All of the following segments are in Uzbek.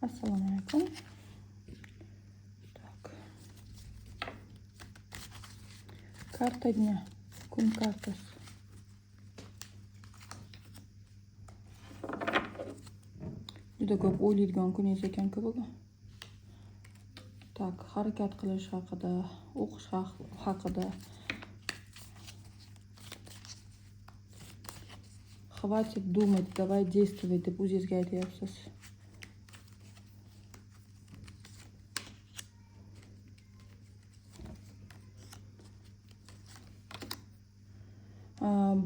Assalomu alaykum. Так. Карта дня. Kun kartasi. Juda ko'p o'ylaydigan kuningiz ekan-ku bugun. Так, harakat qilish haqida, o'qish haqida. Хватит думать, давай действовать deb o'zingizga aytyapsiz.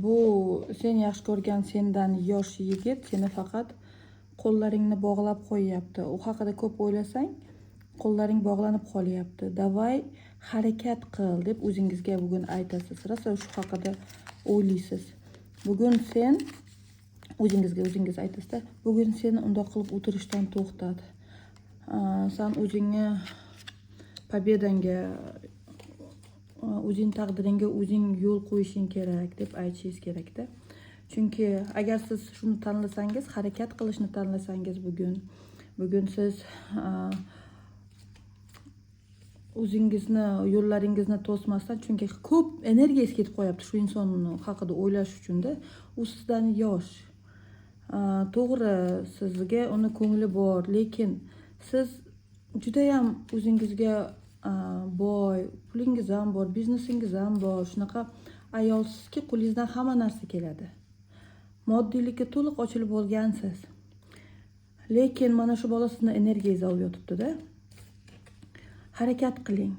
Bu sen yaxshi ko'rgan sendan yosh yigit seni faqat qo'llaringni bog'lab qo'yyapti. U haqida ko'p o'ylasang, qo'llaring bog'lanib qolyapti. Davay harakat qil deb o'zingizga bugun aytasiz. Rosa shu haqida o'ylaysiz. Bugun sen o'zingiz aytasizda, bugun seni undoq qilib o'tirishdan to'xtat. Sen o'zingni pobedangga, o'zing taqdiringga o'zing yo'l qo'yishing kerak deb aytishingiz kerakda. Chunki agar siz shuni tanlasangiz, harakat qilishni tanlasangiz bugun siz o'zingizni yo'llaringizni to'smasdan, chunki ko'p energiyangiz ketib qo'yapti shu inson haqida o'ylash uchun-da. U sizdan yosh. To'g'ri, sizga uni ko'ngli bor, lekin siz juda ham o'zingizga boy, pulingiz ham bor, biznesingiz ham bor. Shunaqa ayolsizki, qo'lingizdan hamma narsa keladi. Moddiylikka to'liq ochilib bo'lgansiz. Lekin mana shu bola sizni energiyangizni olib yotibdi-da. Harakat qiling.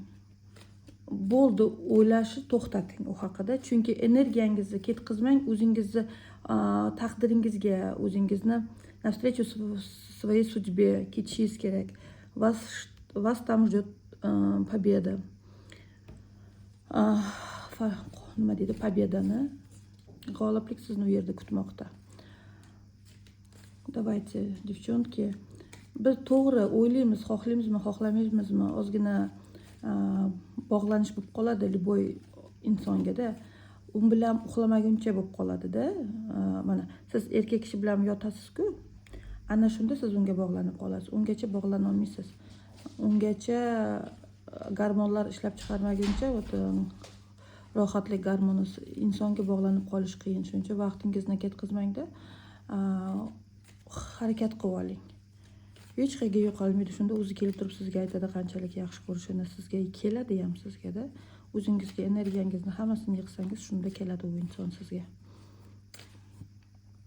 Bo'ldi, o'ylashni to'xtating u haqida. Chunki energiyangizni ketkizmang, o'zingizni taqdiringizga, o'zingizni навстречу своей судьбе ketishingiz kerak. Вас там ждет победа. Nima deydi? Победani. G'oliblik sizni u yerda kutmoqda. Давайте, девчонки, biz to'g'ri o'ylaymiz, xohlaymizmi, xohlamaymizmi, ozgina bog'lanish bo'lib qoladi любой insonga-da. U bilan uxlamaguncha bo'lib qoladi-da. Mana siz erkak kishi bilan yotasiz-ku, ana shunda siz unga bog'lanib qolasiz. Ungacha bog'lana olmaysiz. Ungacha gormonlar ishlab chiqarmaguncha, rohatlik gormoni insonga bog'lanib qolish qiyin. Shuning uchun vaqtingizni ketkazmang-da. Harakat qilib oling. Hech qayerga yo'qolmaydi. Shunda o'zi kelib turib sizga aytadi qanchalik yaxshi ko'rishini, sizga keladi ham sizga-da. O'zingizga energiyangizni hammasini yig'sangiz, shunda keladi u inson sizga.